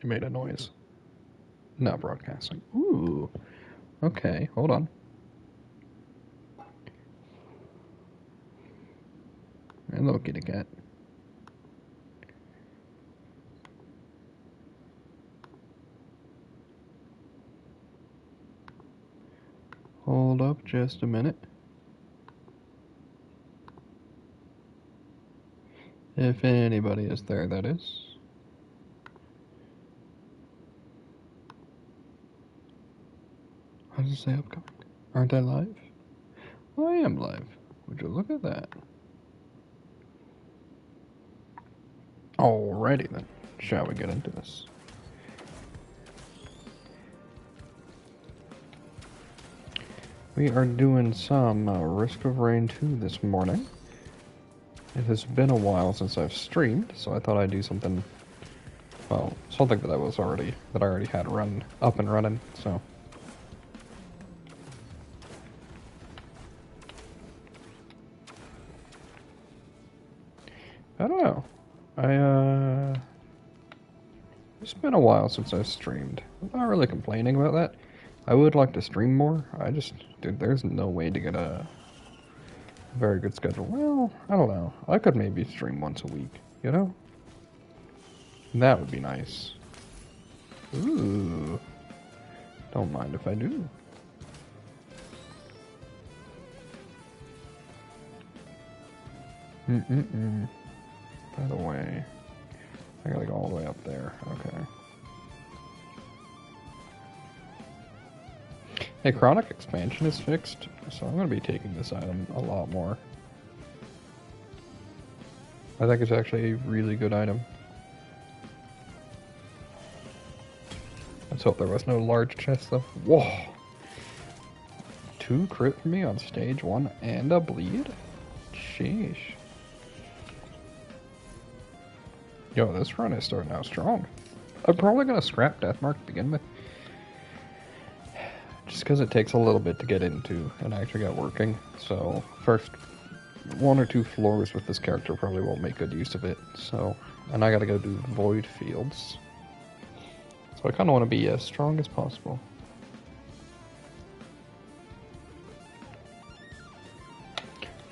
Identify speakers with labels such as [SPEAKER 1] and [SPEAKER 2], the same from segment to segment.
[SPEAKER 1] It made a noise. Not broadcasting. Ooh. Okay, hold on. Hello, kitty cat. Hold up just a minute. If anybody is there, that is. How does it say upcoming? Aren't I live? Oh, I am live. Would you look at that? Alrighty then. Shall we get into this? We are doing some Risk of Rain 2 this morning. It has been a while since I've streamed, so I thought I'd do something, well, something that I already had up and running, so. I don't know. It's been a while since I've streamed. I'm not really complaining about that. I would like to stream more. Dude, there's no way to get a very good schedule. Well, I don't know. I could maybe stream once a week, you know? That would be nice. Ooh. Don't mind if I do. By the way, I gotta go all the way up there. Okay. Hey, Chronic Expansion is fixed, so I'm gonna be taking this item a lot more. I think it's actually a really good item. Let's hope there was no large chest though. Whoa! 2 crit for me on stage 1 and a bleed? Sheesh. Yo, this run is starting out strong. I'm probably gonna scrap Deathmark to begin with. Just because it takes a little bit to get into and actually get working. So, first 1 or 2 floors with this character probably won't make good use of it. So, and I gotta go do Void Fields. So I kinda wanna be as strong as possible.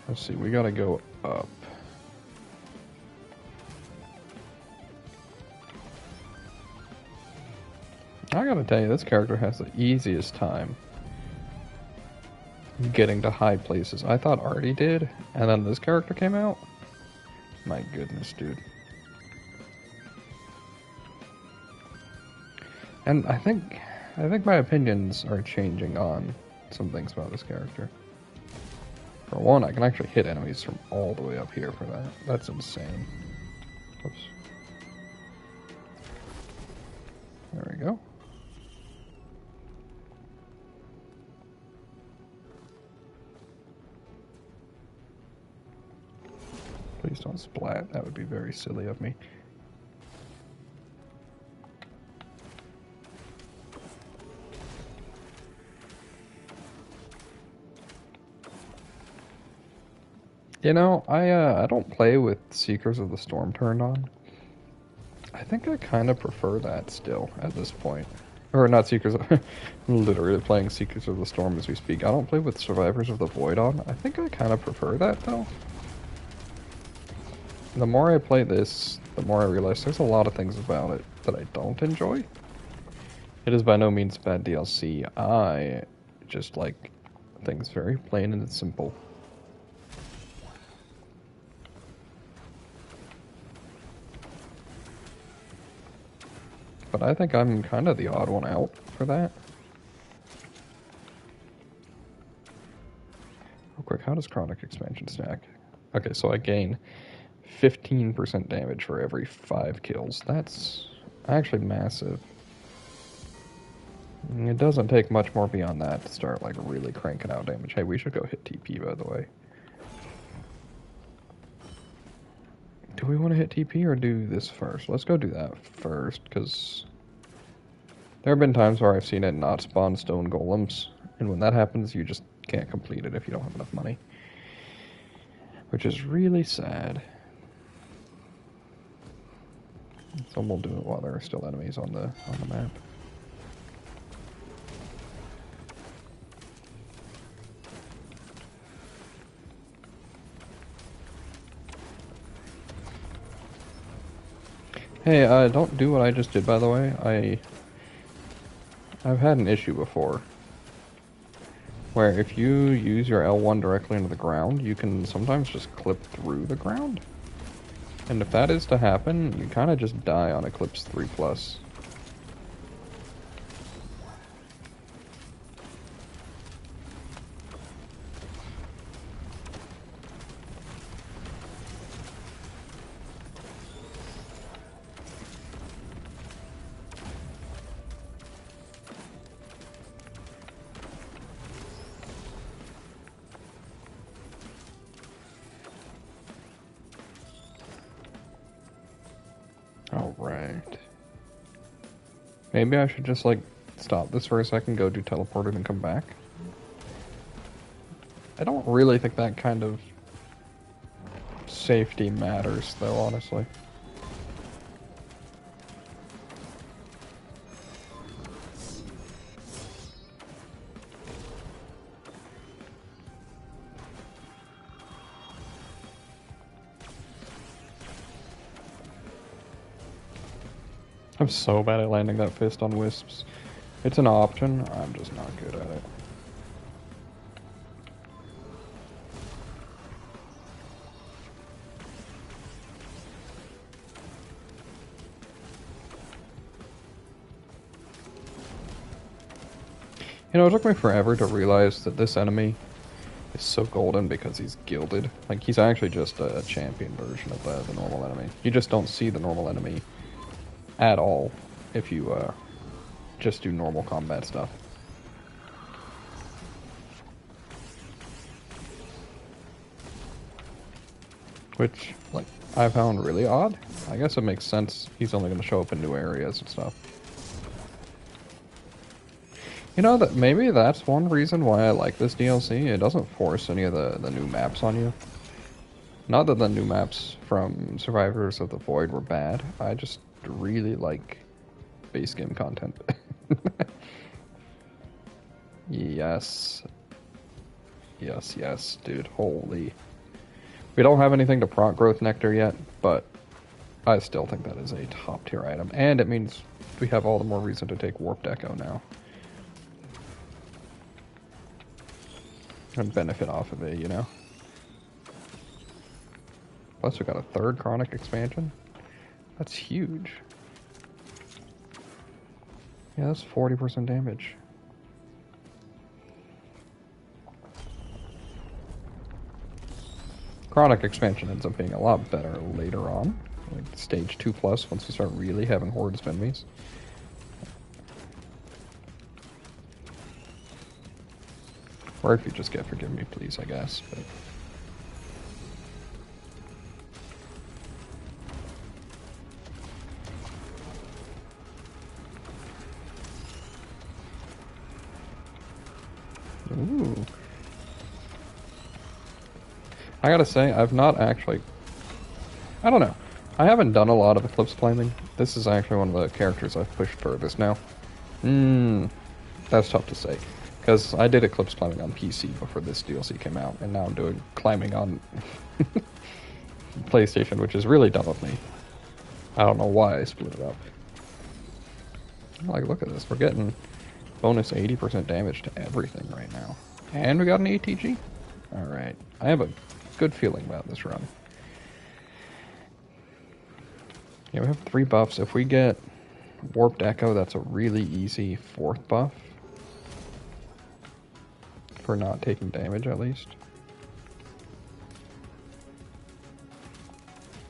[SPEAKER 1] Let's see, we gotta go up. I gotta tell you, this character has the easiest time getting to high places. I thought Artie did, and then this character came out. My goodness, dude. And I think my opinions are changing on some things about this character. For one, I can actually hit enemies from all the way up here for that. That's insane. Oops. There we go. Please don't splat. That would be very silly of me. You know, I don't play with Seekers of the Storm turned on. I think I kind of prefer that still at this point. Or not Seekers, I'm literally playing Seekers of the Storm as we speak. I don't play with Survivors of the Void on. I think I kind of prefer that though. The more I play this, the more I realize there's a lot of things about it that I don't enjoy. It is by no means bad DLC. I just like things very plain and simple. But I think I'm kind of the odd one out for that. Real quick, how does Chronic Expansion stack? Okay, so I gain 15% damage for every 5 kills. That's actually massive. It doesn't take much more beyond that to start like really cranking out damage. Hey, we should go hit TP, by the way. Do we want to hit TP or do this first? Let's go do that first, because there have been times where I've seen it not spawn stone golems, and when that happens, you just can't complete it if you don't have enough money. Which is really sad. So we'll do it while there are still enemies on the map. Hey, don't do what I just did, by the way. I've had an issue before where if you use your L1 directly into the ground, you can sometimes just clip through the ground. And if that is to happen, you kind of just die on Eclipse 3+. Alright. Maybe I should just, like, stop this for a second, go do teleported, and come back. I don't really think that kind of safety matters, though, honestly. I'm so bad at landing that fist on wisps. It's an option, I'm just not good at it. You know, it took me forever to realize that this enemy is so golden because he's gilded. Like, he's actually just a champion version of the normal enemy. You just don't see the normal enemy at all if you just do normal combat stuff. Which, like, I found really odd. I guess it makes sense. He's only going to show up in new areas and stuff. You know, that maybe that's one reason why I like this DLC. It doesn't force any of the new maps on you. Not that the new maps from Survivors of the Void were bad. I just really like base game content. Yes. Yes, yes, dude. Holy. We don't have anything to proc growth nectar yet, but I still think that is a top tier item. And it means we have all the more reason to take Warped Echo now. And benefit off of it, you know? Plus we got a third chronic expansion. That's huge. Yeah, that's 40% damage. Chronic expansion ends up being a lot better later on. Like stage 2+, once you start really having hordes of enemies. Or if you just get Forgive Me Please, I guess. But ooh. I gotta say, I've not actually... I don't know. I haven't done a lot of Eclipse climbing. This is actually one of the characters I've pushed furthest now. That's tough to say. Because I did Eclipse climbing on PC before this DLC came out, and now I'm doing climbing on PlayStation, which is really dumb of me. I don't know why I split it up. Like, look at this. We're getting bonus 80% damage to everything right now. And we got an ATG? Alright. I have a good feeling about this run. Yeah, we have 3 buffs. If we get Warped Echo, that's a really easy 4th buff. For not taking damage, at least.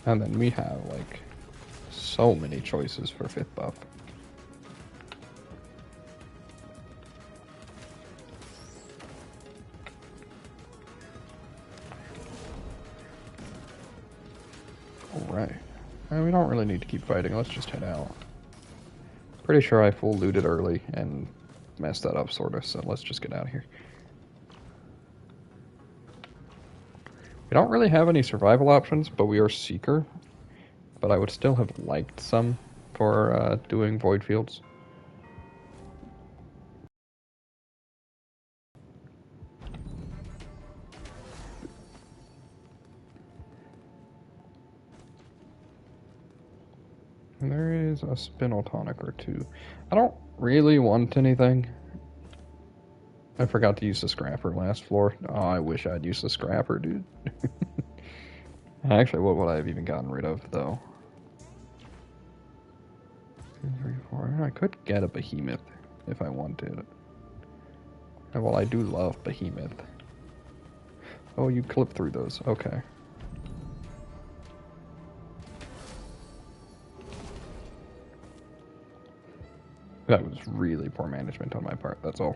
[SPEAKER 1] And then we have, like, so many choices for 5th buff. Alright. And we don't really need to keep fighting, let's just head out. Pretty sure I full looted early and messed that up, sorta, so let's just get out of here. We don't really have any survival options, but we are Seeker. but I would still have liked some for doing void fields. And there is a spinal tonic or two. I don't really want anything. I forgot to use the scrapper last floor. Oh, I wish I'd used the scrapper, dude. Actually, what would I have even gotten rid of, though? 2, 3, 4. I could get a behemoth if I wanted. Well, I do love behemoth. Oh, you clip through those. Okay. That was really poor management on my part, that's all.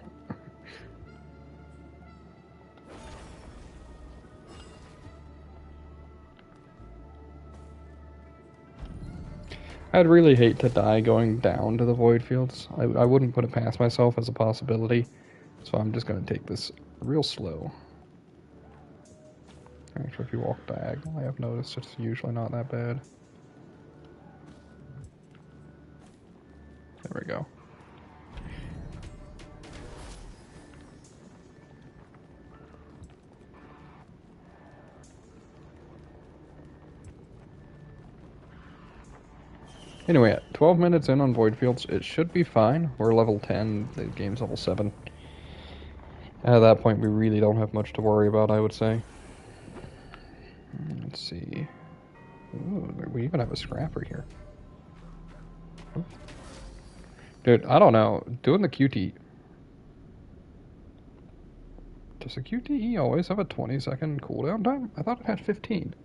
[SPEAKER 1] I'd really hate to die going down to the void fields. I wouldn't put it past myself as a possibility, so I'm just going to take this real slow. Actually, if you walk diagonally, I've noticed it's usually not that bad. There we go. Anyway, at 12 minutes in on void fields, it should be fine. We're level 10, the game's level 7. At that point, we really don't have much to worry about, I would say. Let's see. Ooh, we even have a scrapper here. Dude, I don't know. Doing the QTE. Does the QTE always have a 20-second cooldown time? I thought it had 15.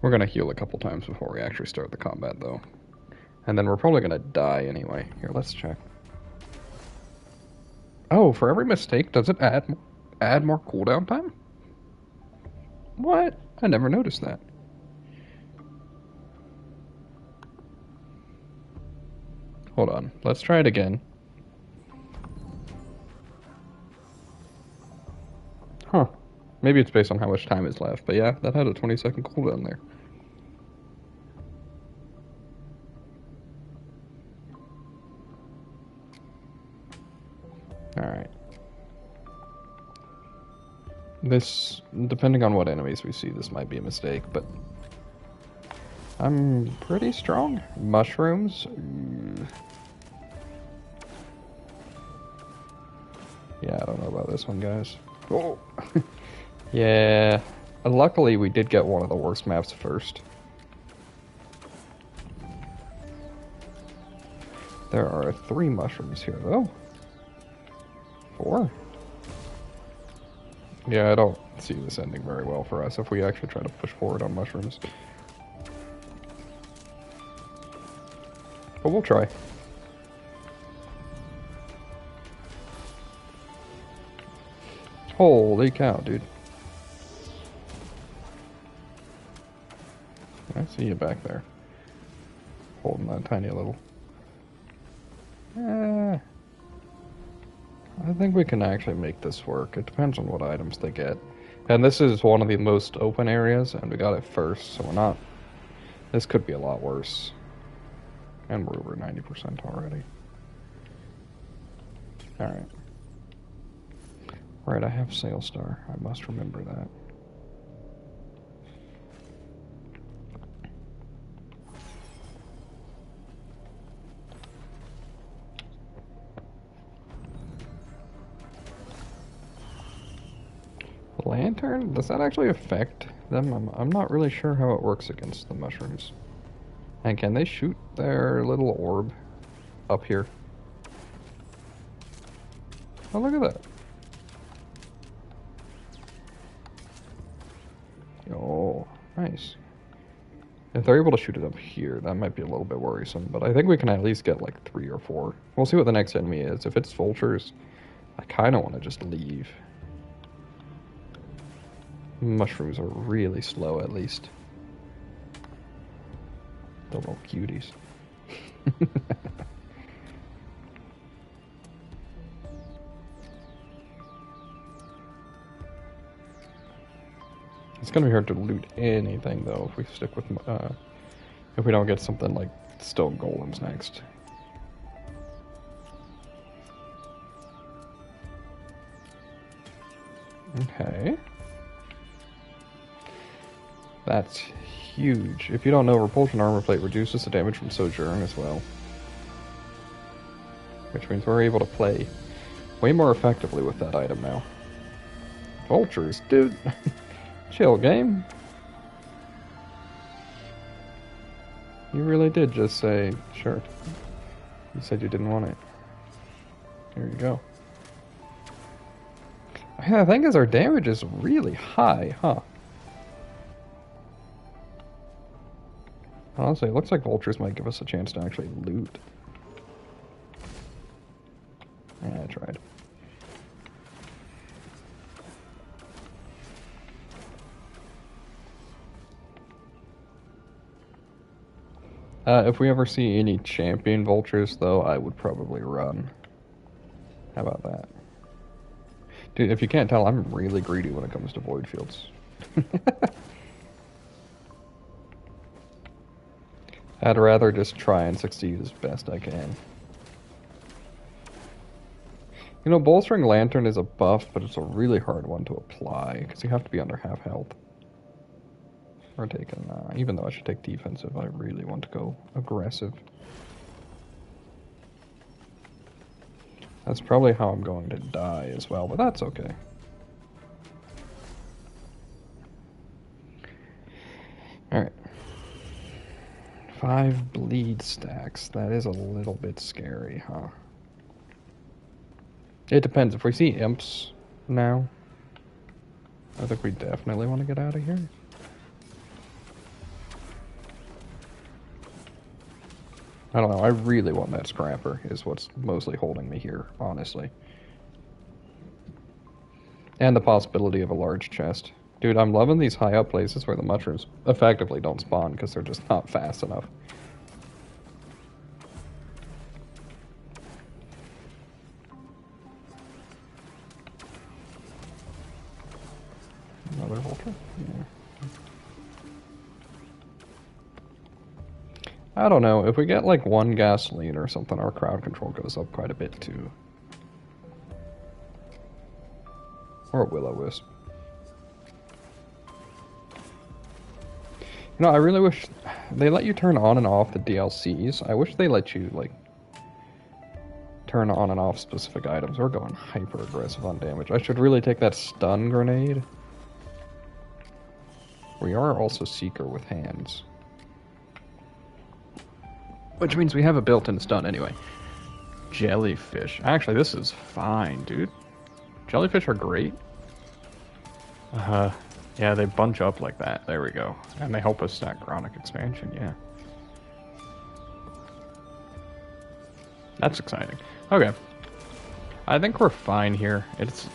[SPEAKER 1] We're gonna heal a couple times before we actually start the combat, though. And then we're probably gonna die anyway. Here, let's check. Oh, for every mistake, does it add more cooldown time? What? I never noticed that. Hold on. Let's try it again. Huh. Maybe it's based on how much time is left, but yeah, that had a 20-second cooldown there. Alright. This, depending on what enemies we see, this might be a mistake, but I'm pretty strong. Mushrooms? Yeah, I don't know about this one, guys. Oh! Yeah. Luckily, we did get one of the worst maps first. There are 3 mushrooms here, though. 4? Yeah, I don't see this ending very well for us if we actually try to push forward on mushrooms. But we'll try. Holy cow, dude. I see you back there. Holding that tiny little... I think we can actually make this work. It depends on what items they get. And this is one of the most open areas, and we got it first, so we're not... This could be a lot worse. And we're over 90% already. Alright. Right, I have Sail Star. I must remember that. Lantern? Does that actually affect them? I'm not really sure how it works against the mushrooms. And can they shoot their little orb up here? Oh, look at that. Oh, nice. If they're able to shoot it up here, that might be a little bit worrisome, but I think we can at least get like 3 or 4. We'll see what the next enemy is. If it's vultures, I kind of want to just leave. Mushrooms are really slow, at least. The little cuties. It's gonna be hard to loot anything though if we stick with if we don't get something like stone golems next. Okay. That's huge. If you don't know, repulsion armor plate reduces the damage from Sojourn as well. Which means we're able to play way more effectively with that item now. Vultures, dude. Chill, game. You really did just say, sure. You said you didn't want it. Here you go. I think as our damage is really high, huh? Honestly, it looks like vultures might give us a chance to actually loot. Yeah, I tried. If we ever see any champion vultures, though, I would probably run. How about that? Dude, if you can't tell, I'm really greedy when it comes to void fields. I'd rather just try and succeed as best I can. You know, Bolstering Lantern is a buff, but it's a really hard one to apply, because you have to be under half health. Or taking, even though I should take defensive, I really want to go aggressive. That's probably how I'm going to die as well, but that's okay. Alright. 5 bleed stacks. That is a little bit scary, huh? It depends. If we see imps now, I think we definitely want to get out of here. I don't know, I really want that scrapper, is what's mostly holding me here, honestly. And the possibility of a large chest. Dude, I'm loving these high up places where the mushrooms effectively don't spawn because they're just not fast enough. Another vulture? Yeah. I don't know, if we get like 1 gasoline or something, our crowd control goes up quite a bit too. Or a will-o-wisp. You know, I really wish they let you turn on and off the DLCs. I wish they let you, like, turn on and off specific items. We're going hyper aggressive on damage. I should really take that stun grenade. We are also Seeker with hands. Which means we have a built-in stun anyway. Jellyfish. Actually, this is fine, dude. Jellyfish are great. Yeah, they bunch up like that. There we go. And they help us stack chronic expansion, yeah. That's exciting. Okay. I think we're fine here. It's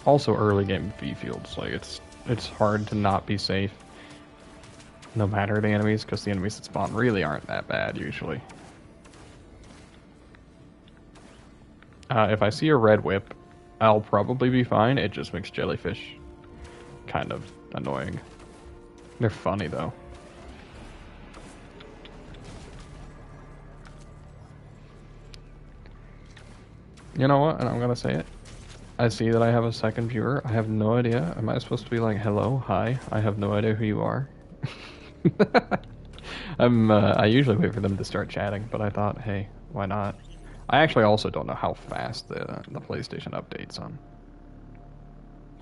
[SPEAKER 1] also early game V fields. Like, it's hard to not be safe. No matter the enemies, because the enemies that spawn really aren't that bad, usually. If I see a red whip, I'll probably be fine. It just makes jellyfish kind of annoying. They're funny, though. You know what? And I'm gonna say it. I see that I have a second viewer. I have no idea. Am I supposed to be like, hello, hi? I have no idea who you are. I usually wait for them to start chatting, but I thought, hey, why not? I actually also don't know how fast the PlayStation updates on.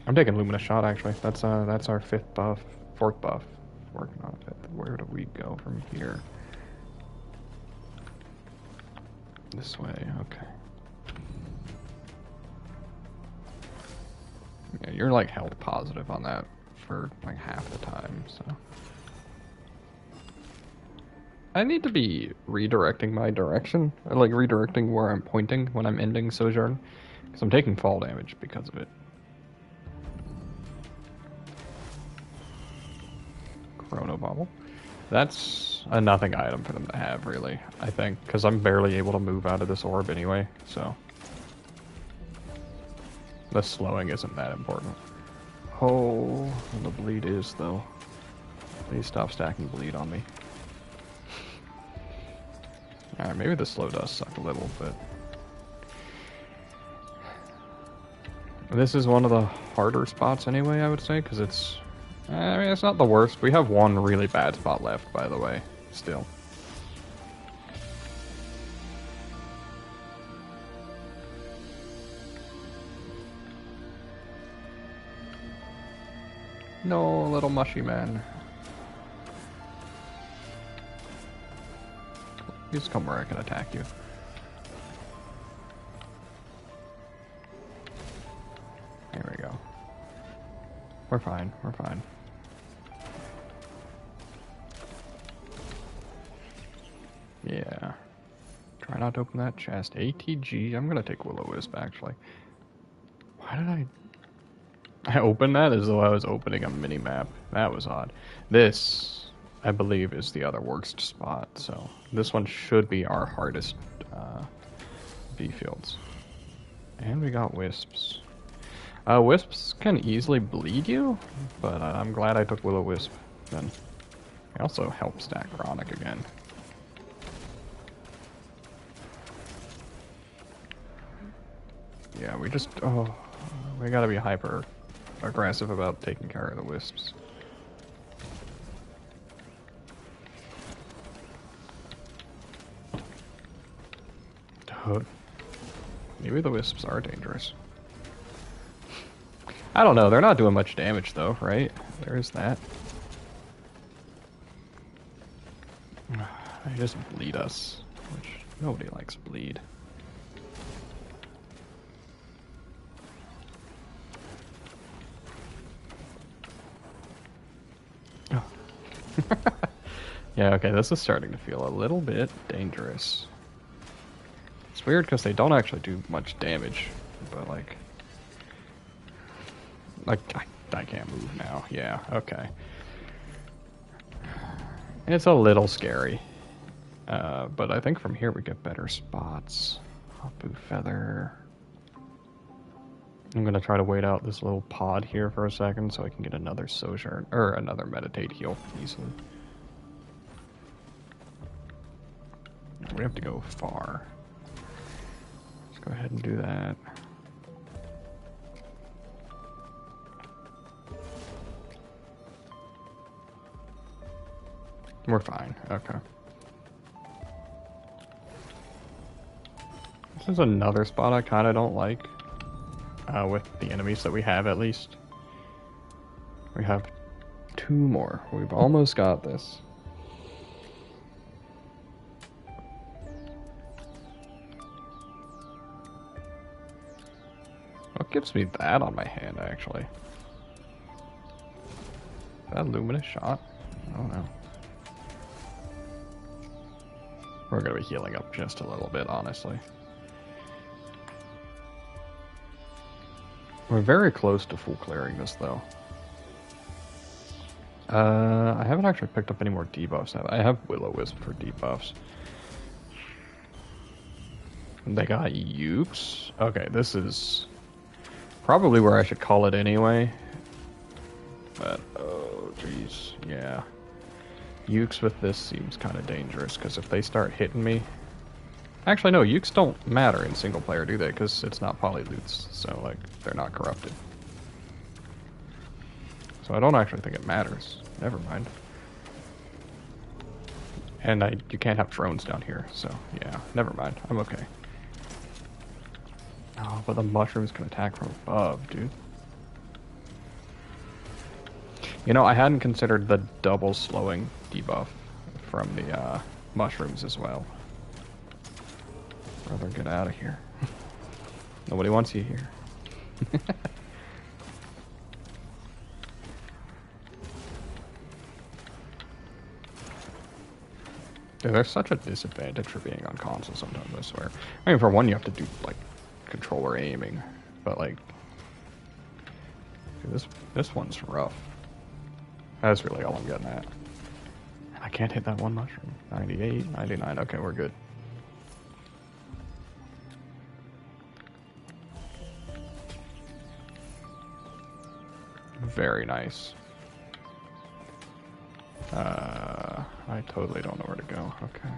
[SPEAKER 1] I'm taking Luminous Shot, actually. That's our 4th buff. Working on it. Where do we go from here? This way, okay. Yeah, you're like health positive on that for like half the time, so. I need to be redirecting my direction, or like redirecting where I'm pointing when I'm ending Sojourn, because I'm taking fall damage because of it. Chrono Bobble. That's a nothing item for them to have, really, I think, because I'm barely able to move out of this orb anyway, so. The slowing isn't that important. Oh, the bleed is, though. Please stop stacking bleed on me. Alright, maybe the slow does suck a little, but... This is one of the harder spots anyway, I would say, because it's... I mean, it's not the worst. We have one really bad spot left, by the way, still. No, little mushy man. Please come where I can attack you. There we go. We're fine, we're fine. Yeah. Try not to open that chest. ATG, I'm gonna take Will-O-Wisp, actually. Why did I opened that as though I was opening a mini-map. That was odd. This, I believe, is the other worst spot, so this one should be our hardest B fields. And we got Wisps. Wisps can easily bleed you, but I'm glad I took Will-O-Wisp then. It also helps stack Chronic again. Yeah, we just... Oh, we gotta be hyper aggressive about taking care of the Wisps. Dude. Maybe the Wisps are dangerous. I don't know, they're not doing much damage though, right? There's that. They just bleed us, which nobody likes bleed. Oh. Yeah, okay, this is starting to feel a little bit dangerous. It's weird because they don't actually do much damage, but like I can't move now. Yeah, okay. It's a little scary. But I think from here we get better spots. Hapu Feather. I'm gonna try to wait out this little pod here for a second so I can get another Sojourn, or another Meditate heal easily. We have to go far. Let's go ahead and do that. We're fine. Okay. This is another spot I kind of don't like. With the enemies that we have, at least. We have 2 more. We've almost got this. What gives me that on my hand, actually? Is that Luminous Shot? I don't know. We're gonna be healing up just a little bit, honestly. We're very close to full clearing this, though. I haven't actually picked up any more debuffs. I have Will-O-Wisp for debuffs. They got Ukes. Okay, this is probably where I should call it anyway. But, oh, jeez, yeah. Ukes with this seems kind of dangerous, because if they start hitting me... Actually, no, Ukes don't matter in single player, do they? Because it's not polyloots, so, like, they're not corrupted. So I don't actually think it matters. Never mind. And you can't have drones down here, so, yeah, never mind. I'm okay. Oh, but the mushrooms can attack from above, dude. You know, I hadn't considered the double slowing debuff from the mushrooms as well. Brother, get out of here. Nobody wants you here. Dude, there's such a disadvantage for being on console sometimes, I swear. I mean, for one, you have to do, like, controller aiming. But, like... Dude, this one's rough. That's really all I'm getting at. And I can't hit that one mushroom. 98, 99, okay, we're good. very nice. I totally don't know where to go. Okay.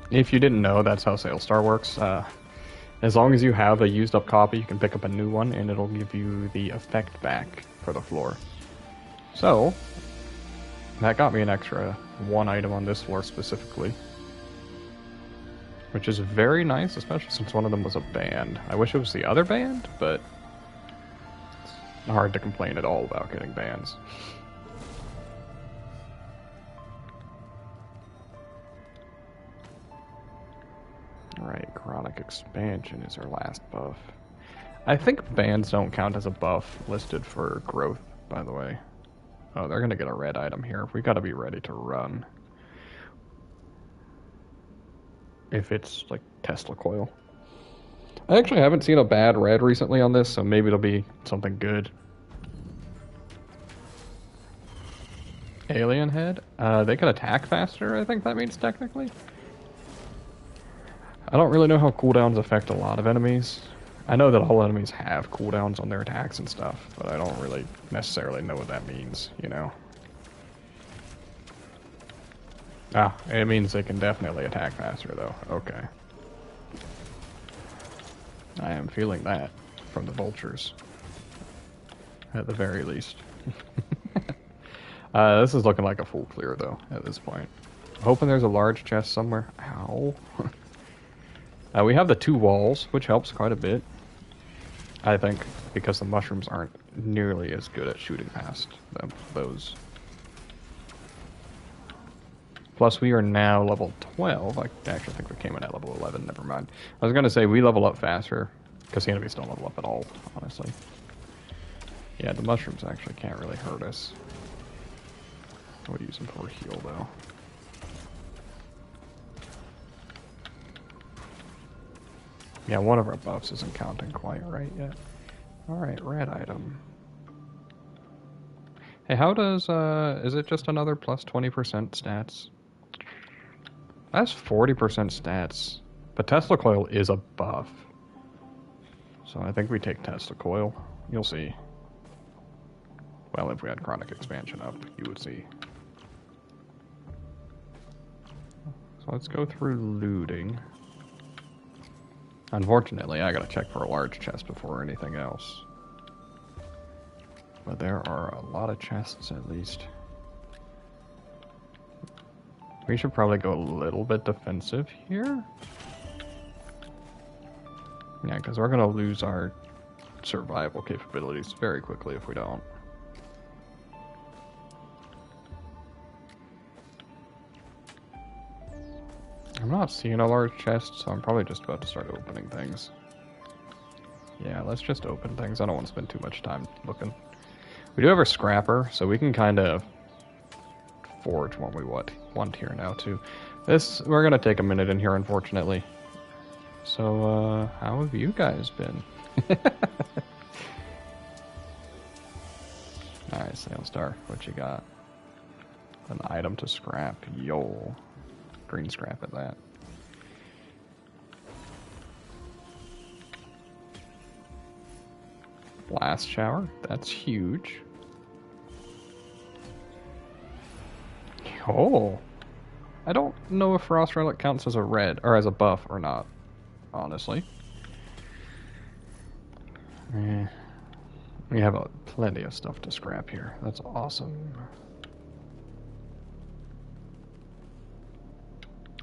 [SPEAKER 1] If you didn't know, that's how Sailstar works. As long as you have a used up copy, you can pick up a new one and it'll give you the effect back for the floor. So, that got me an extra 1 item on this floor specifically. Which is very nice, especially since one of them was a band. I wish it was the other band, but it's hard to complain at all about getting bands. Alright, Chronic Expansion is our last buff. I think bands don't count as a buff listed for growth, by the way. Oh, they're gonna get a red item here. We gotta be ready to run. If it's like Tesla coil. I actually haven't seen a bad red recently on this, so maybe it'll be something good. Alien head? They can attack faster, I think that means technically. I don't really know how cooldowns affect a lot of enemies. I know that all enemies have cooldowns on their attacks and stuff, but I don't really necessarily know what that means, you know? Ah, it means they can definitely attack faster, though. Okay. I am feeling that from the vultures. At the very least. This is looking like a full clear, though, at this point. Hoping there's a large chest somewhere. Ow. We have the 2 walls, which helps quite a bit. I think, because the mushrooms aren't nearly as good at shooting past them, those. Plus, we are now level 12. I actually think we came in at level 11. Never mind. I was going to say we level up faster, because the enemies don't level up at all, honestly. Yeah, the mushrooms actually can't really hurt us. I would use them for a heal, though. Yeah, one of our buffs isn't counting quite right yet. Alright, red item. Hey, how does, is it just another plus 20% stats? That's 40% stats. But Tesla Coil is a buff. So I think we take Tesla Coil. You'll see. Well, if we had Chronic Expansion up, you would see. So let's go through looting. Unfortunately, I gotta check for a large chest before anything else. But there are a lot of chests, at least. We should probably go a little bit defensive here. Yeah, because we're gonna lose our survival capabilities very quickly if we don't. I'm not seeing a large chest, so I'm probably just about to start opening things. Yeah, let's just open things. I don't want to spend too much time looking. We do have a scrapper, so we can kind of forge what we want here now, too. We're going to take a minute in here, unfortunately. So, how have you guys been? Alright, Sailstar, what you got? An item to scrap. Yo. Green scrap at that. Blast shower. That's huge. Oh. I don't know if Frost Relic counts as a red, or as a buff or not, honestly. We have plenty of stuff to scrap here. That's awesome.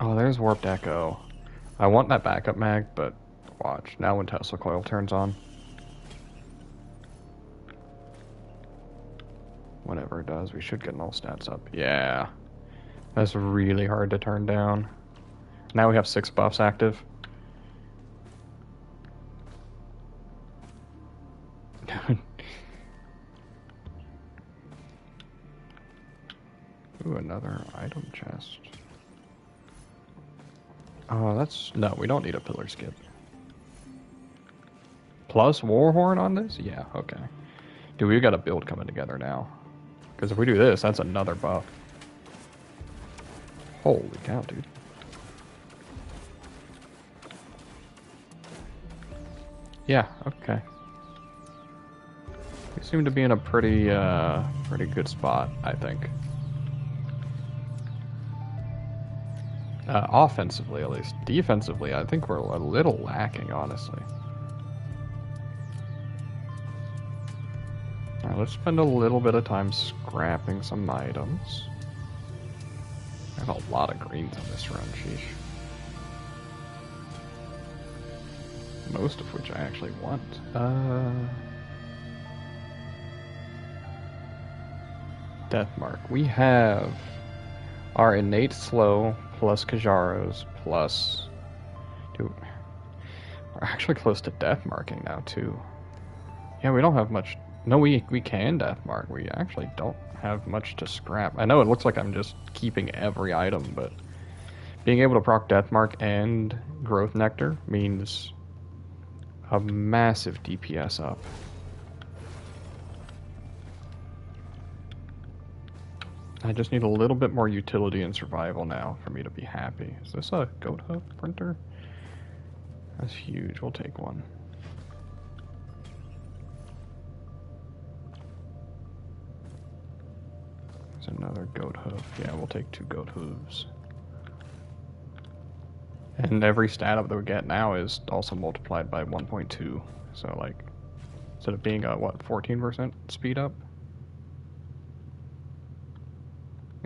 [SPEAKER 1] Oh, there's Warped Echo. I want that backup mag, but watch. Now when Tesla Coil turns on. Whenever it does, we should get null stats up. Yeah. That's really hard to turn down. Now we have 6 buffs active. Ooh, another item chest. Oh, no, we don't need a pillar skip. Plus Warhorn on this? Yeah, okay. Dude, we've got a build coming together now. Because if we do this, that's another buff. Holy cow, dude. Yeah, okay. We seem to be in a pretty good spot, I think. Offensively, at least. Defensively, I think we're a little lacking, honestly. Alright, let's spend a little bit of time scrapping some items. I have a lot of greens on this run, sheesh. Most of which I actually want. Deathmark. We have our innate slow plus Kajaros plus... Dude, we're actually close to Deathmarking now, too. Yeah, we don't have much... No, we can Deathmark. We actually don't have much to scrap. I know it looks like I'm just keeping every item, but being able to proc Deathmark and Growth Nectar means a massive DPS up. I just need a little bit more utility and survival now for me to be happy. Is this a goat hoof printer? That's huge. We'll take one. There's another goat hoof. Yeah, we'll take 2 goat hooves. And every stat up that we get now is also multiplied by 1.2. So, like, instead of being a, what, 14% speed up?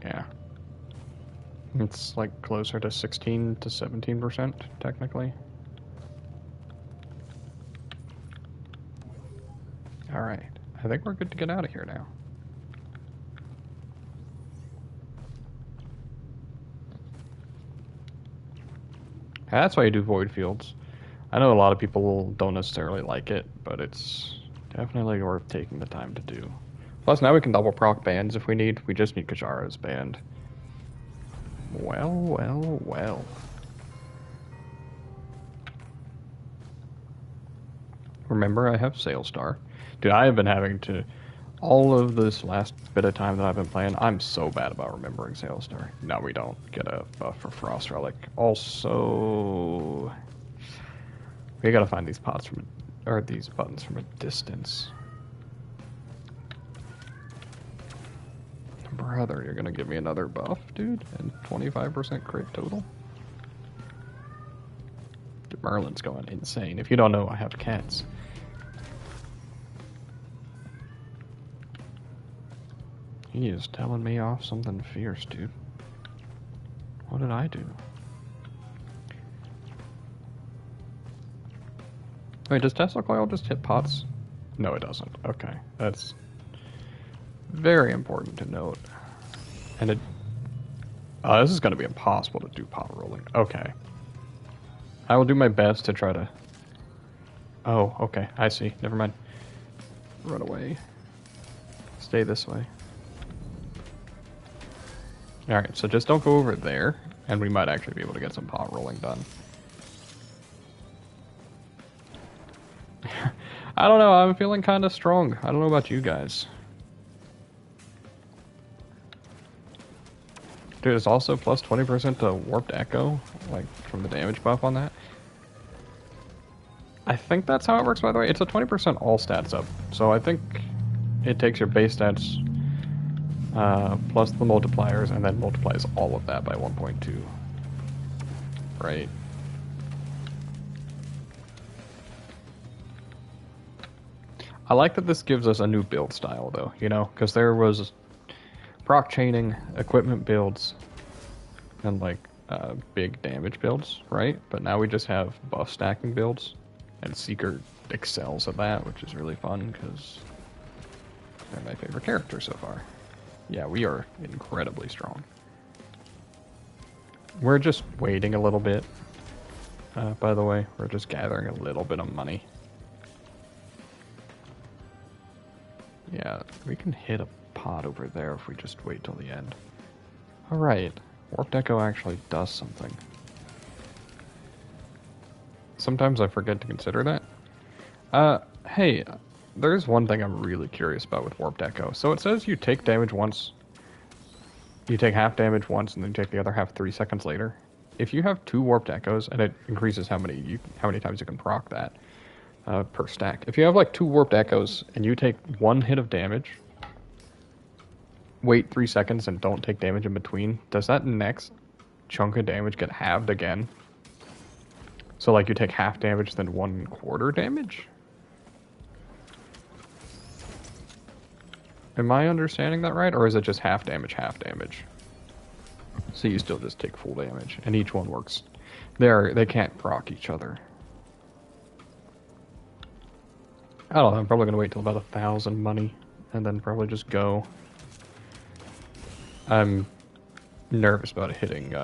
[SPEAKER 1] Yeah. It's, like, closer to 16 to 17%, technically. Alright. I think we're good to get out of here now. That's why you do void fields. I know a lot of people don't necessarily like it, but it's definitely worth taking the time to do. Plus, now we can double proc bands if we need. We just need Kajaro's band. Well, well, well. Remember, I have Sailstar. Dude, I have been having to... All of this last bit of time that I've been playing, I'm so bad about remembering Sailstar. No, we don't get a buff for Frost Relic. Also... We gotta find these pots from... Or these buttons from a distance. Brother, you're gonna give me another buff, dude? And 25% crit total? Dude, Merlin's going insane. If you don't know, I have cats. He is telling me off something fierce, dude. What did I do? Wait, does Tesla Coil just hit pots? No, it doesn't. Okay, that's very important to note. And it... this is going to be impossible to do pot rolling. Okay. I will do my best to try to... Oh, okay, I see. Never mind. Run away. Stay this way. Alright, so just don't go over there, and we might actually be able to get some pot rolling done. I don't know, I'm feeling kind of strong. I don't know about you guys. Dude, it's also plus 20% to Warped Echo, like, from the damage buff on that. I think that's how it works, by the way. It's a 20% all stats up, so I think it takes your base stats... plus the multipliers, and then multiplies all of that by 1.2. Right. I like that this gives us a new build style, though, you know? Because there was proc chaining, equipment builds, and, like, big damage builds, right? But now we just have buff stacking builds, and Seeker excels at that, which is really fun, because they're my favorite character so far. Yeah, we are incredibly strong. We're just waiting a little bit, by the way. We're just gathering a little bit of money. Yeah, we can hit a pot over there if we just wait till the end. Alright, Warped Echo actually does something. Sometimes I forget to consider that. Hey... There's one thing I'm really curious about with Warped Echo. So it says you take damage once, you take half damage once, and then you take the other half 3 seconds later. If you have 2 Warped Echoes, and it increases how many times you can proc that, per stack. If you have like 2 warped echoes and you take 1 hit of damage, wait 3 seconds and don't take damage in between, does that next chunk of damage get halved again? So like you take half damage, then 1/4 damage? Am I understanding that right? Or is it just half damage, half damage? So you still just take full damage, and each one works. They can't proc each other. I don't know, I'm probably gonna wait till about 1,000 money, and then probably just go. I'm nervous about hitting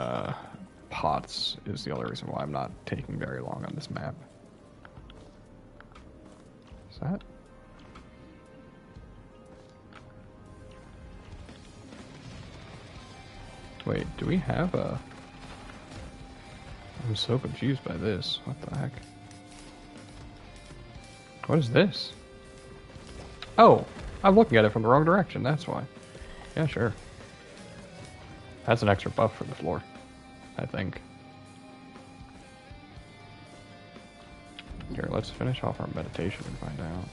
[SPEAKER 1] pots is the only reason why I'm not taking very long on this map. Is that? Wait, do we have a... I'm so confused by this. What the heck? What is this? Oh, I'm looking at it from the wrong direction, that's why. Yeah, sure. That's an extra buff for the floor, I think. Here, let's finish off our meditation and find out.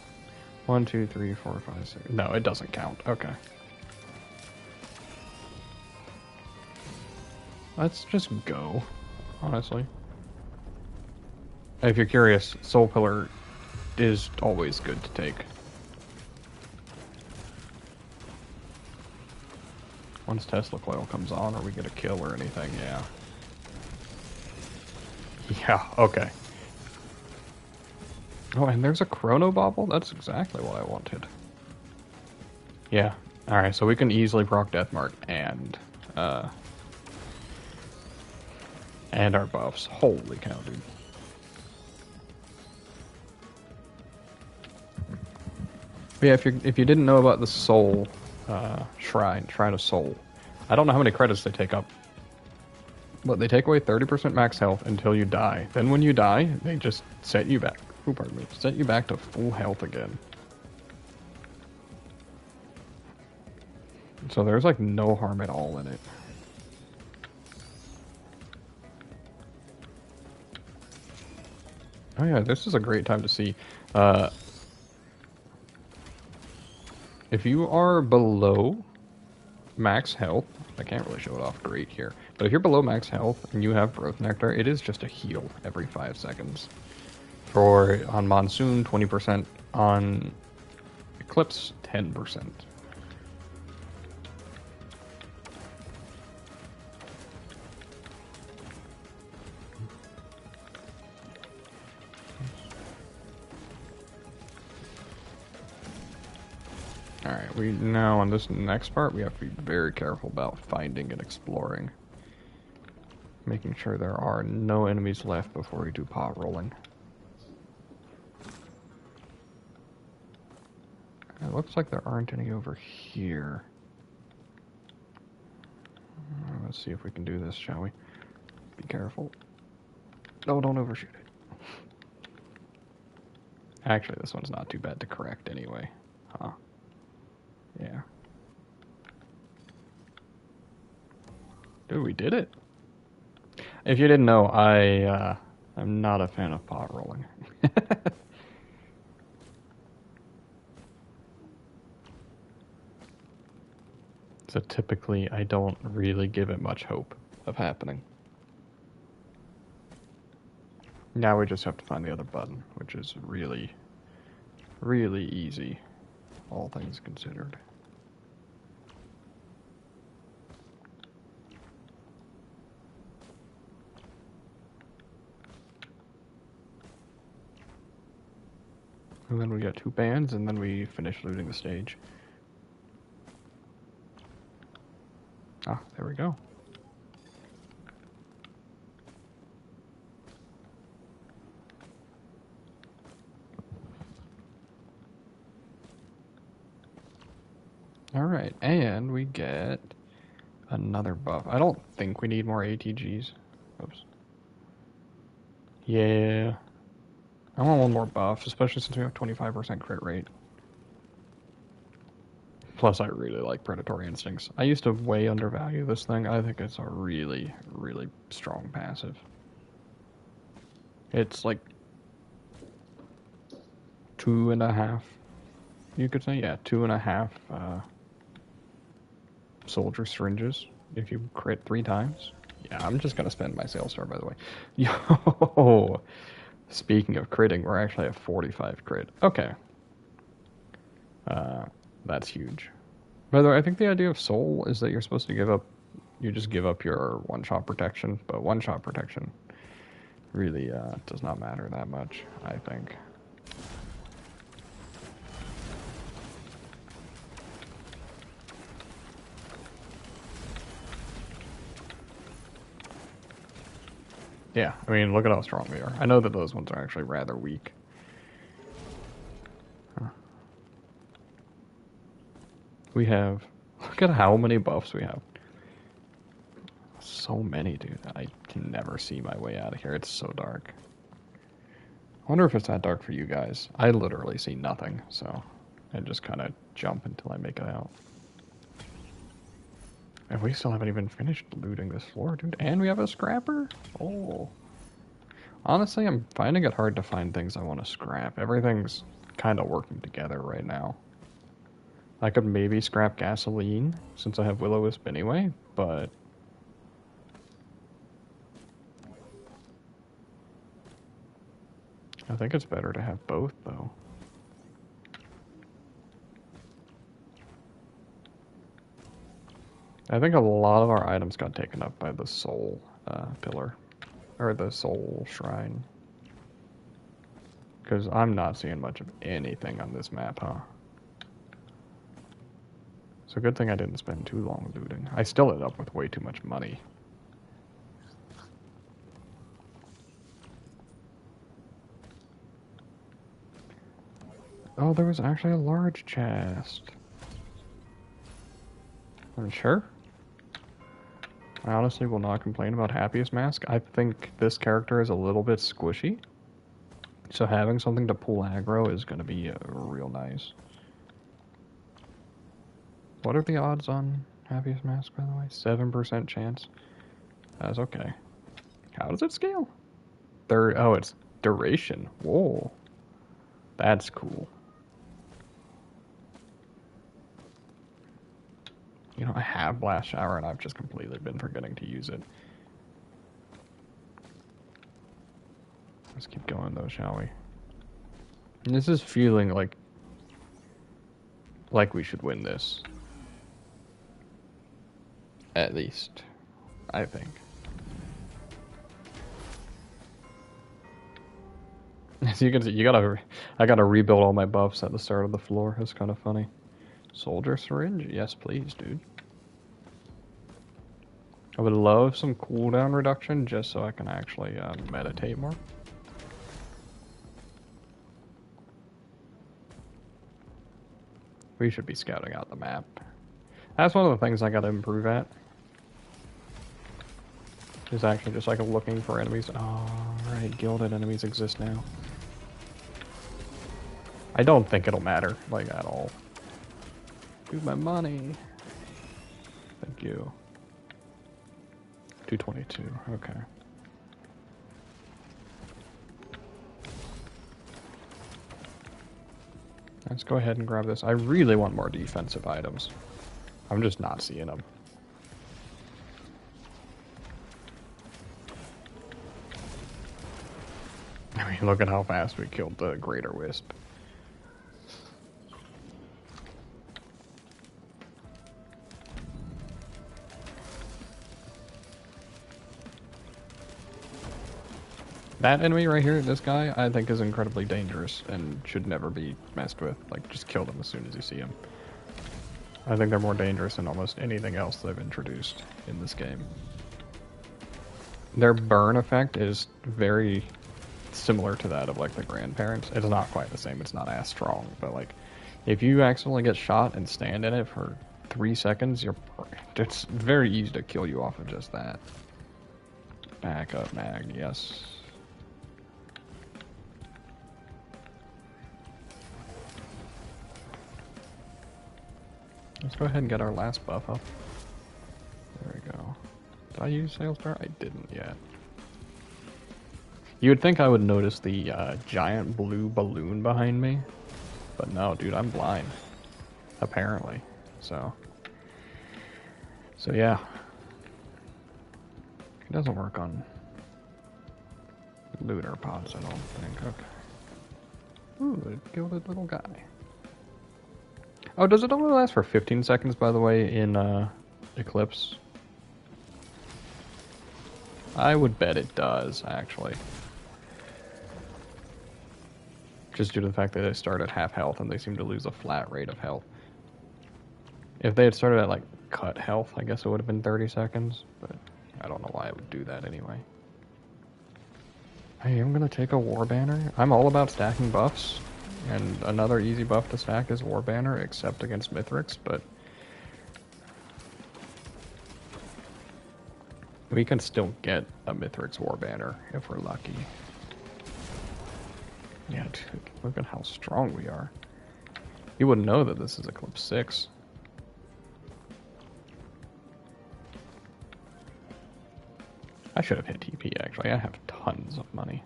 [SPEAKER 1] 1, 2, 3, 4, 5, 6... No, it doesn't count. Okay. Let's just go, honestly. If you're curious, Soul Pillar is always good to take. Once Tesla Coil comes on, or we get a kill or anything, yeah. Yeah, okay. Oh, and there's a Chrono Bauble? That's exactly what I wanted. Yeah. Alright, so we can easily proc Deathmark and our buffs. Holy cow, dude. But yeah, if you didn't know about the Soul Shrine of Soul, I don't know how many credits they take up, but they take away 30% max health until you die. Then when you die, they just set you back. Oh, pardon me. Set you back to full health again. So there's like no harm at all in it. Oh yeah, this is a great time to see. If you are below max health, I can't really show it off great here, but if you're below max health and you have Growth Nectar, it is just a heal every 5 seconds. On Monsoon, 20%. On Eclipse, 10%. Alright, now on this next part, we have to be very careful about finding and exploring. Making sure there are no enemies left before we do pot rolling. It looks like there aren't any over here. Let's see if we can do this, shall we? Be careful. No, don't overshoot it. Actually, this one's not too bad to correct anyway. Huh. Yeah. Dude, we did it. If you didn't know, I'm not a fan of pot rolling. So typically, I don't really give it much hope of happening. Now we just have to find the other button, which is really, really easy, all things considered. And then we got 2 bands, and then we finish looting the stage. Ah, there we go. Alright, and we get another buff. I don't think we need more ATGs. Oops. Yeah. I want one more buff, especially since we have 25% crit rate. Plus, I really like Predatory Instincts. I used to way undervalue this thing. I think it's a really, really strong passive. It's like... 2.5. You could say, yeah, 2.5 soldier syringes if you crit 3 times. Yeah, I'm just gonna spend my sales star, by the way. Yo, speaking of critting, we're actually at 45 crit. Okay, that's huge. By the way, I think the idea of soul is that you're supposed to give up. You just give up your one-shot protection, but one-shot protection really does not matter that much, I think. Yeah, I mean, look at how strong we are. I know that those ones are actually rather weak. Huh. We have... Look at how many buffs we have. So many, dude. I can never see my way out of here. It's so dark. I wonder if it's that dark for you guys. I literally see nothing, so I just kind of jump until I make it out. And we still haven't even finished looting this floor, dude. And we have a scrapper? Oh. Honestly, I'm finding it hard to find things I want to scrap. Everything's kind of working together right now. I could maybe scrap gasoline, since I have Will-O-Wisp anyway, but... I think it's better to have both, though. I think a lot of our items got taken up by the soul pillar. Or the soul shrine. Because I'm not seeing much of anything on this map, huh? So good thing I didn't spend too long looting. I still ended up with way too much money. Oh, there was actually a large chest. I'm sure. I honestly will not complain about Happiest Mask. I think this character is a little bit squishy. So having something to pull aggro is going to be real nice. What are the odds on Happiest Mask, by the way? 7% chance. That's okay. How does it scale? Oh, it's duration. Whoa. That's cool. You know, I have Blast Shower and I've just completely been forgetting to use it. Let's keep going though, shall we? And this is feeling like we should win this. At least, I think. As you can see, I gotta rebuild all my buffs at the start of the floor. It's kind of funny. Soldier syringe? Yes, please, dude. I would love some cooldown reduction just so I can actually meditate more. We should be scouting out the map. That's one of the things I gotta improve at. Is actually just like looking for enemies. Oh, right, gilded enemies exist now. I don't think it'll matter, like, at all. Dude, my money. Thank you. 222, okay. Let's go ahead and grab this. I really want more defensive items. I'm just not seeing them. I mean, look at how fast we killed the Greater Wisp. That enemy right here, this guy, I think is incredibly dangerous and should never be messed with. Like, just kill them as soon as you see him. I think they're more dangerous than almost anything else they've introduced in this game. Their burn effect is very similar to that of, like, the grandparents. It's not quite the same, it's not as strong, but, like, if you accidentally get shot and stand in it for 3 seconds, it's very easy to kill you off of just that. Back up, mag, yes. Let's go ahead and get our last buff up. There we go. Did I use Sales Star? I didn't yet. You would think I would notice the giant blue balloon behind me, But no, dude, I'm blind. Apparently. So yeah. It doesn't work on lunar pods, I don't think. Okay. Ooh, it killed a little guy. Oh, does it only last for 15 seconds, by the way, in Eclipse? I would bet it does, actually. Just due to the fact that they start at half health and they seem to lose a flat rate of health. If they had started at, like, cut health, I guess it would have been 30 seconds, but I don't know why it would do that anyway. Hey, I'm gonna take a War Banner. I'm all about stacking buffs, and another easy buff to stack is War Banner, except against Mithrix, but we can still get a Mithrix War Banner if we're lucky. Yeah, dude, look at how strong we are. You wouldn't know that this is Eclipse 6. I should have hit TP, actually. I have tons of money.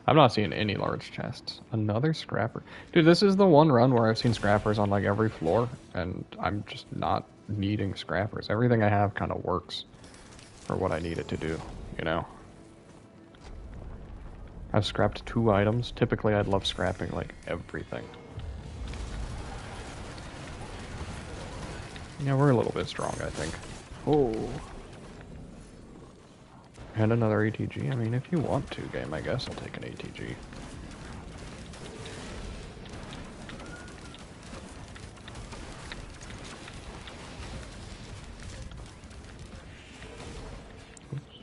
[SPEAKER 1] I'm not seeing any large chests. Another scrapper. Dude, this is the one run where I've seen scrappers on, like, every floor, and I'm just not needing scrappers. Everything I have kind of works for what I need it to do, you know? I've scrapped 2 items. Typically, I'd love scrapping, like, everything. Yeah, we're a little bit strong, I think. Oh. And another ATG. I mean, if you want to, game, I guess I'll take an ATG. Oops.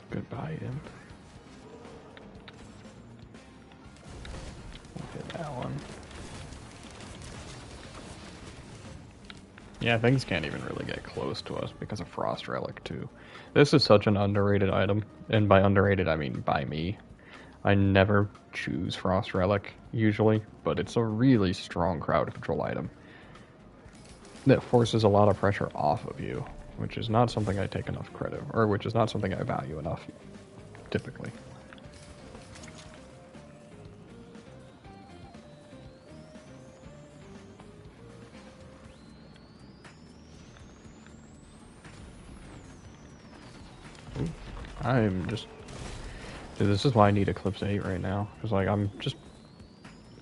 [SPEAKER 1] Goodbye, imp. We'll hit that one. Yeah, things can't even really get close to us because of Frost Relic, too. This is such an underrated item, and by underrated, I mean by me. I never choose Frost Relic, usually, but it's a really strong crowd control item that forces a lot of pressure off of you, which is not something I take enough credit, or which is not something I value enough, typically. I'm just... Dude, this is why I need Eclipse 8 right now. Because, like, I'm just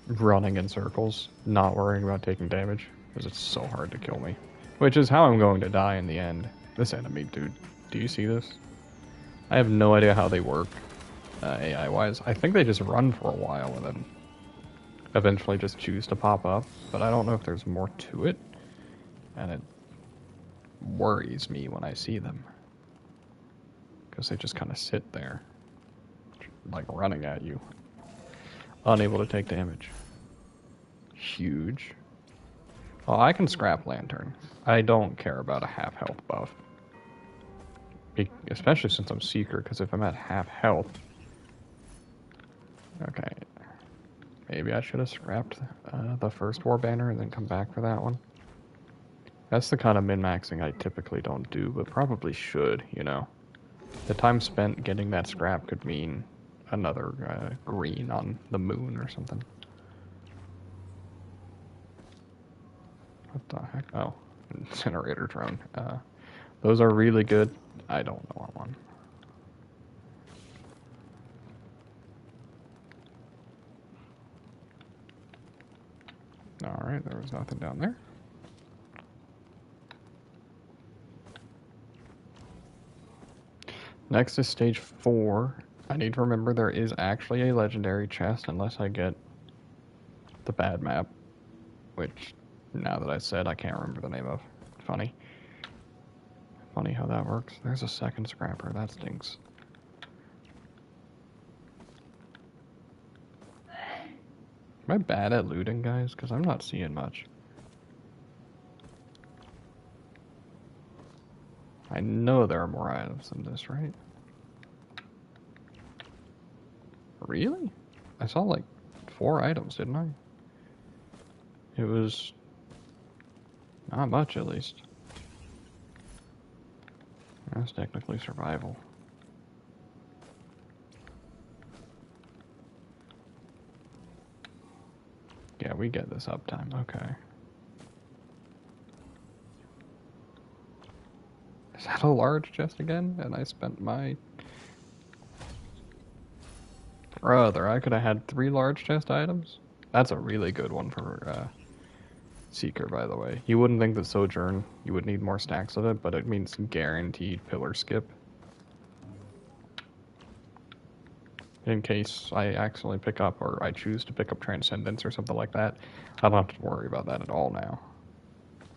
[SPEAKER 1] running in circles, not worrying about taking damage. Because it's so hard to kill me. Which is how I'm going to die in the end. This enemy, dude. Do you see this? I have no idea how they work, AI-wise. I think they just run for a while and then eventually just choose to pop up. But I don't know if there's more to it. And it worries me when I see them. Because they just kind of sit there, like running at you, unable to take damage. Huge. Oh, I can scrap Lantern. I don't care about a half health buff. Especially since I'm Seeker, because if I'm at half health... Okay. Maybe I should have scrapped the first War Banner and then come back for that one. That's the kind of min-maxing I typically don't do, but probably should, you know. The time spent getting that scrap could mean another green on the moon or something. What the heck? Oh, incinerator drone. Those are really good. I don't know one. Alright, there was nothing down there. Next is stage 4. I need to remember there is actually a legendary chest unless I get the bad map. Which, now that I said, I can't remember the name of. Funny. Funny how that works. There's a second scrapper. That stinks. Am I bad at looting, guys? Because I'm not seeing much. I know there are more items than this, right? Really? I saw like 4 items, didn't I? It was not much, at least. That's technically survival. Yeah, we get this uptime. Okay. Is that a large chest again? And I spent my... Brother, I could have had 3 large chest items. That's a really good one for Seeker, by the way. You wouldn't think that Sojourn, you would need more stacks of it, but it means guaranteed pillar skip. In case I accidentally pick up, or I choose to pick up Transcendence or something like that, I don't have to worry about that at all now.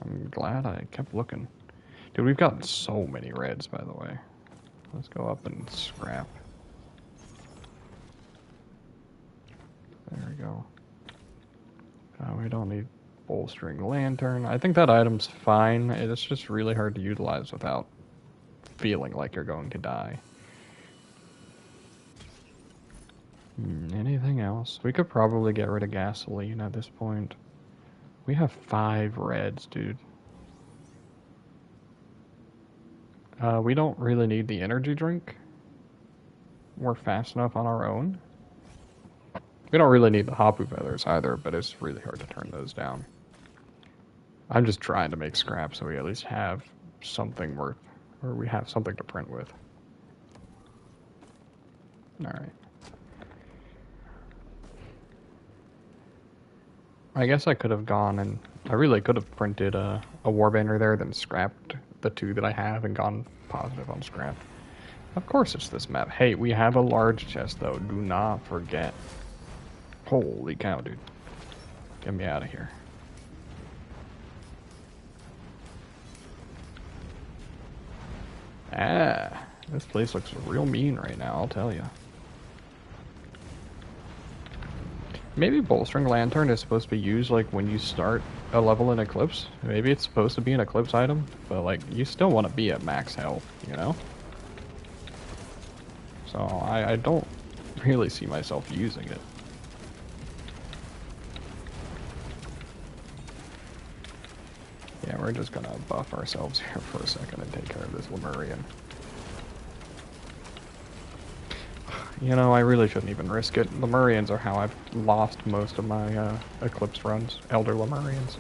[SPEAKER 1] I'm glad I kept looking. Dude, we've gotten so many reds, by the way. Let's go up and scrap. There we go. We don't need bolstering lantern. I think that item's fine. It's just really hard to utilize without feeling like you're going to die. Anything else? We could probably get rid of gasoline at this point. We have 5 reds, dude. We don't really need the energy drink. We're fast enough on our own. We don't really need the Hapu feathers either, but it's really hard to turn those down. I'm just trying to make scrap so we at least have something worth, or we have something to print with. Alright. I guess I could have gone and I really could have printed a war banner there, then scrapped the 2 that I have and gone positive on scrap. Of course it's this map. Hey, we have a large chest though. Do not forget. Holy cow, dude. Get me out of here. Ah, this place looks real mean right now, I'll tell you. Maybe bolstering lantern is supposed to be used like when you start a level in Eclipse. Maybe it's supposed to be an Eclipse item, but like you still want to be at max health, you know? So I don't really see myself using it. Yeah, we're just gonna buff ourselves here for a second and take care of this Lemurian. You know, I really shouldn't even risk it. Lemurians are how I've lost most of my Eclipse runs. Elder Lemurians.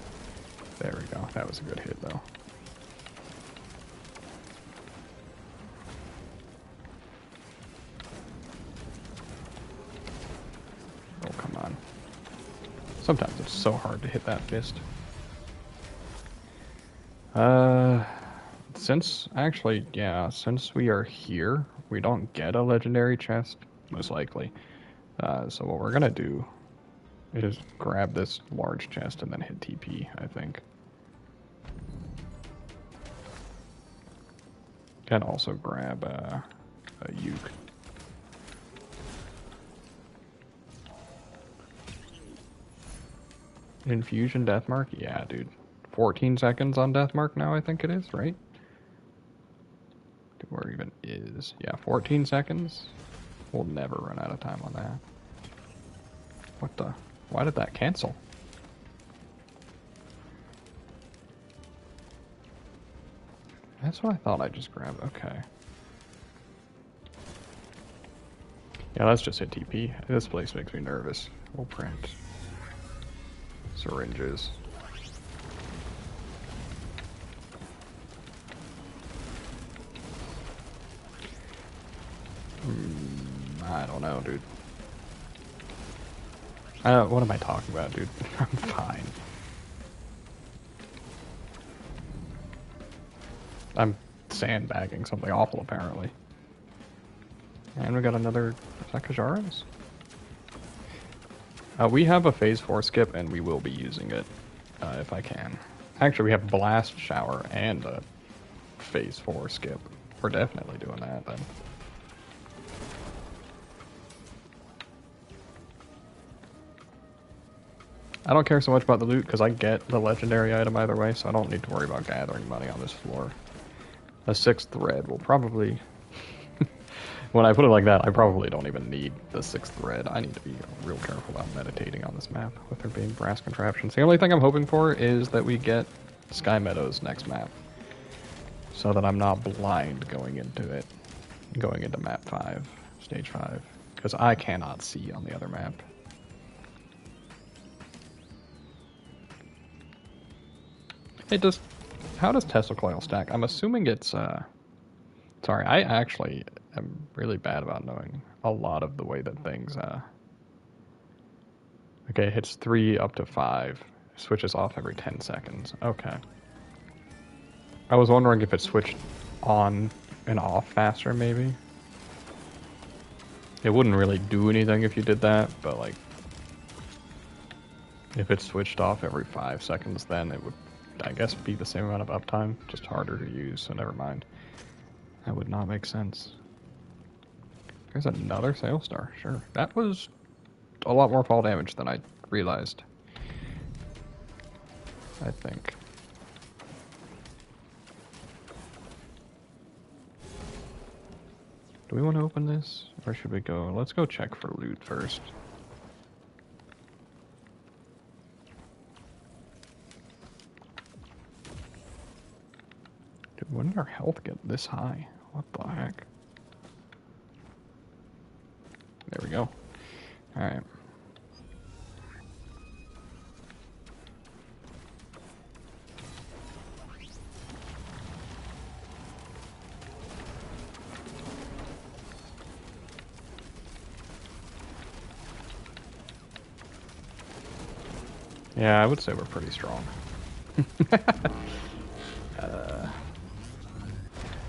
[SPEAKER 1] There we go. That was a good hit, though. Oh, come on. Sometimes it's so hard to hit that fist. Since we are here, we don't get a legendary chest, most likely. So what we're gonna do is grab this large chest and then hit TP, I think. Can also grab a uke. Infusion Deathmark? Yeah, dude. 14 seconds on Deathmark now, I think it is, right? Where even is? Yeah, 14 seconds. We'll never run out of time on that. What the? Why did that cancel? That's what I thought I just grabbed. Okay. Yeah, let's just hit TP. This place makes me nervous. We'll print. Syringes. I don't know, dude. What am I talking about, dude? I'm fine. I'm sandbagging something awful, apparently. And we got another... Is that Kajaras? We have a phase 4 skip, and we will be using it, if I can. Actually, we have Blast Shower and a phase 4 skip. We're definitely doing that, then. I don't care so much about the loot, because I get the legendary item either way, so I don't need to worry about gathering money on this floor. A 6th thread will probably... When I put it like that, I probably don't even need the 6th thread. I need to be real careful about meditating on this map with there being brass contraptions. The only thing I'm hoping for is that we get Sky Meadows next map. So that I'm not blind going into it. Going into map 5, stage 5. Because I cannot see on the other map. It does. How does Tesla coil stack? I'm assuming it's. Sorry, I actually am really bad about knowing a lot of the way that things. Okay, it hits 3 up to 5. Switches off every 10 seconds. Okay. I was wondering if it switched on and off faster, maybe. It wouldn't really do anything if you did that, but like, if it switched off every 5 seconds, then it would, I guess, be the same amount of uptime, just harder to use, so never mind. That would not make sense. There's another Sail Star, sure. That was a lot more fall damage than I realized. I think. Do we want to open this? Or should we go? Let's go check for loot first. Dude, when did our health get this high? What the heck? There we go. Alright. Yeah, I would say we're pretty strong.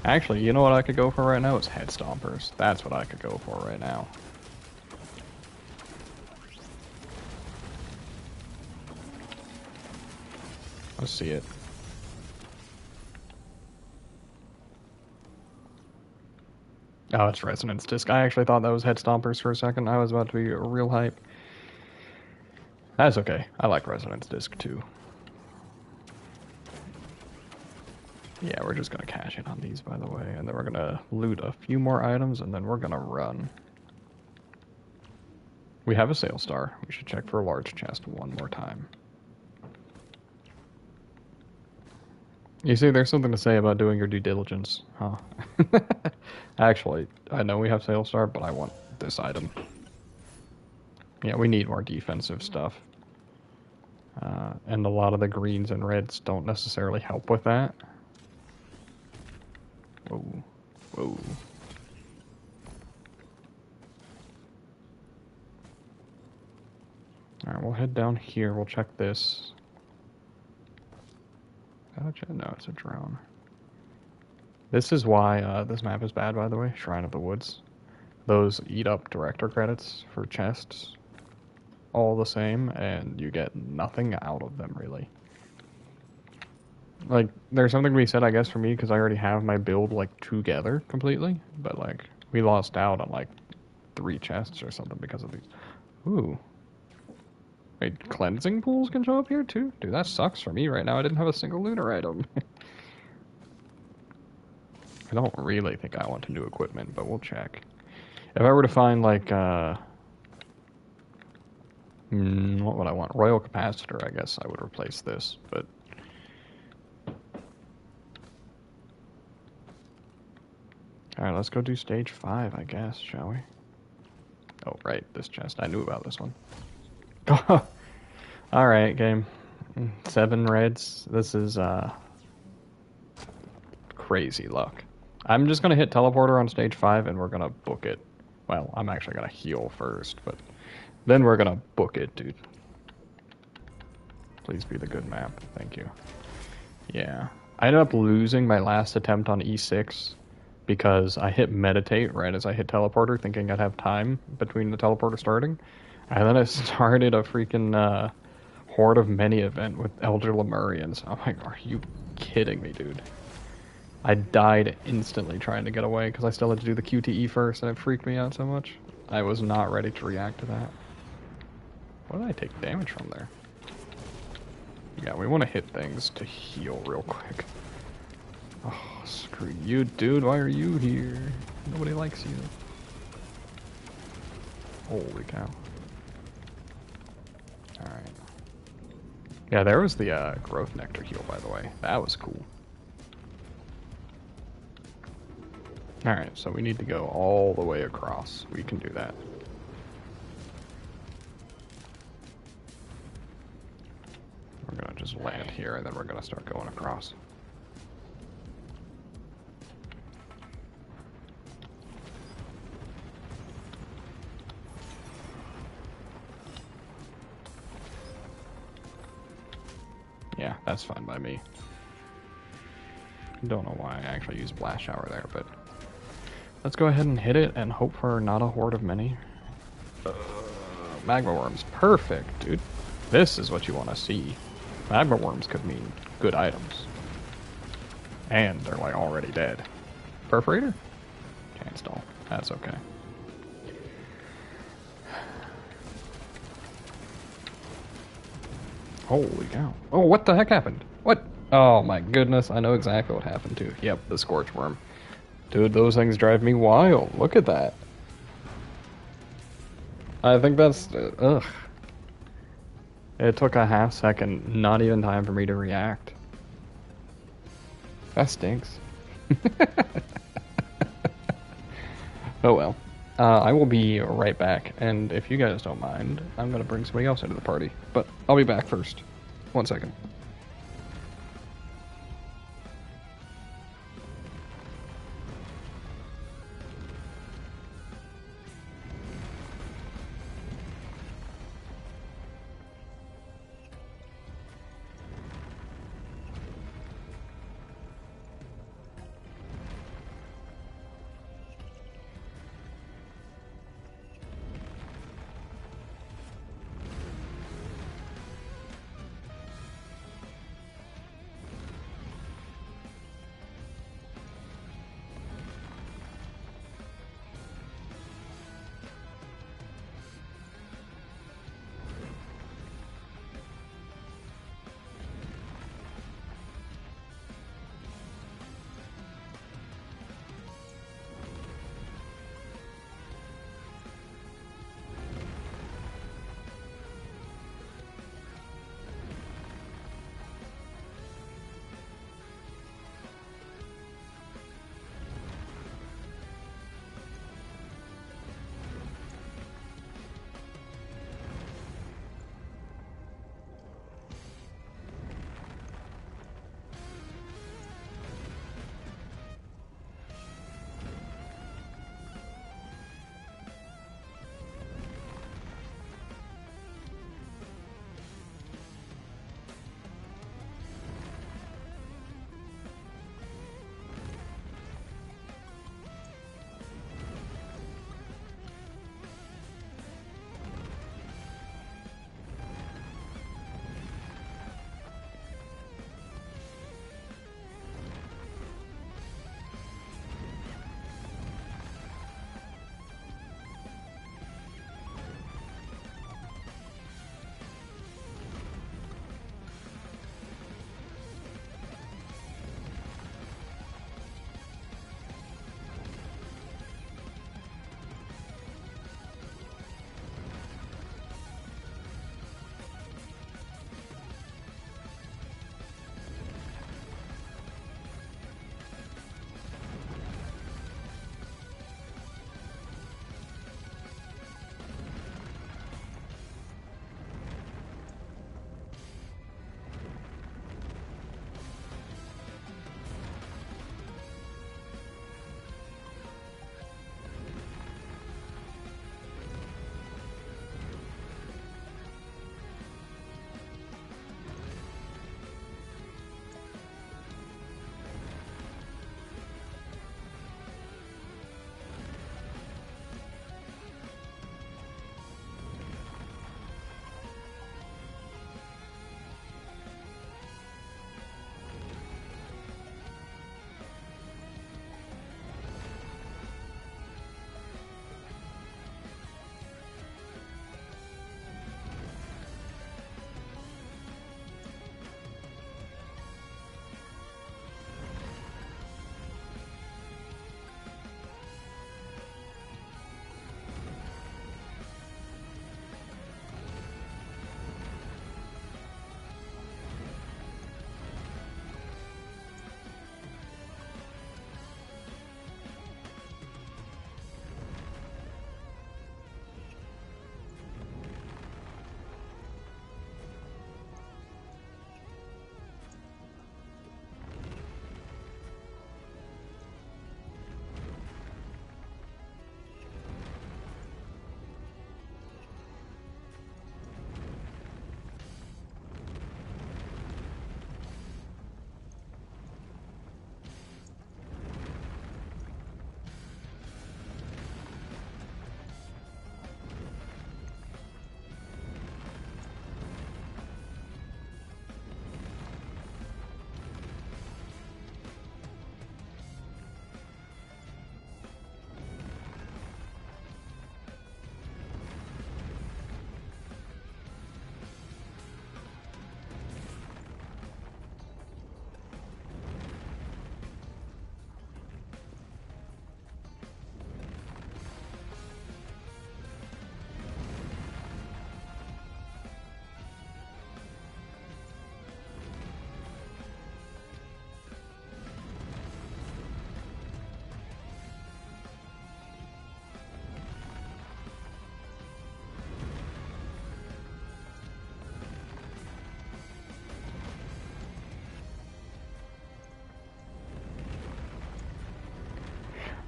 [SPEAKER 1] Actually, you know what I could go for right now? It's head stompers. That's what I could go for right now. Let's see it. Oh, it's Resonance Disc. I actually thought that was head stompers for a second. I was about to be real hype. That's okay. I like Resonance Disc too. Yeah, we're just gonna cash in on these, by the way, and then we're gonna loot a few more items, and then we're gonna run. We have a Sail Star. We should check for a large chest one more time. You see, there's something to say about doing your due diligence, huh? Actually, I know we have Sail Star, but I want this item. Yeah, we need more defensive stuff. And a lot of the greens and reds don't necessarily help with that. Whoa. Whoa. Alright, we'll head down here. We'll check this. No, it's a drone. This is why this map is bad, by the way. Shrine of the Woods. Those eat up director credits for chests. All the same, and you get nothing out of them, really. Like, there's something to be said, I guess, for me, because I already have my build, like, together completely. But, like, we lost out on, like, 3 chests or something because of these. Ooh. Wait, cleansing pools can show up here, too? Dude, that sucks for me right now. I didn't have a single looter item. I don't really think I want to do equipment, but we'll check. If I were to find, like, what would I want? Royal Capacitor, I guess I would replace this, but... Alright, let's go do stage 5, I guess, shall we? Oh, right, this chest. I knew about this one. Alright, game. 7 reds. This is, crazy luck. I'm just gonna hit teleporter on stage 5 and we're gonna book it. Well, I'm actually gonna heal first, but then we're gonna book it, dude. Please be the good map. Thank you. Yeah. I ended up losing my last attempt on E6 because I hit meditate right as I hit teleporter, thinking I'd have time between the teleporter starting. And then I started a freaking Horde of Many event with Elder Lemurians. I'm like, are you kidding me, dude? I died instantly trying to get away because I still had to do the QTE first, and it freaked me out so much. I was not ready to react to that. What did I take damage from there? Yeah, we want to hit things to heal real quick. Oh, screw you, dude. Why are you here? Nobody likes you. Holy cow. Alright. Yeah, there was the growth nectar heal, by the way. That was cool. Alright, so we need to go all the way across. We can do that. We're gonna just land here, and then we're gonna start going across. Yeah, that's fine by me. Don't know why I actually used Blast Shower there, but let's go ahead and hit it and hope for not a horde of many. Magma Worms. Perfect, dude. This is what you want to see. Magma Worms could mean good items. And they're like already dead. Perforator? Can't stall. That's okay. Holy cow. Oh, what the heck happened? What? Oh my goodness, I know exactly what happened too. Yep, the Scorch Worm. Dude, those things drive me wild. Look at that. I think that's... ugh. It took a half second, not even time for me to react. That stinks. Oh well. I will be right back, and if you guys don't mind, I'm gonna bring somebody else into the party. But I'll be back first. 1 second.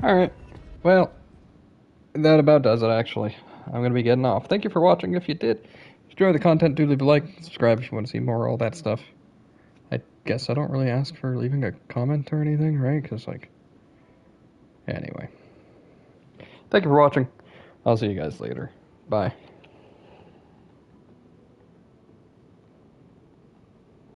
[SPEAKER 1] Alright. Well, that about does it, actually. I'm going to be getting off. Thank you for watching. If you did, if you enjoy the content, do leave a like, subscribe if you want to see more, all that stuff. I guess I don't really ask for leaving a comment or anything, right? Because, like, anyway. Thank you for watching. I'll see you guys later. Bye.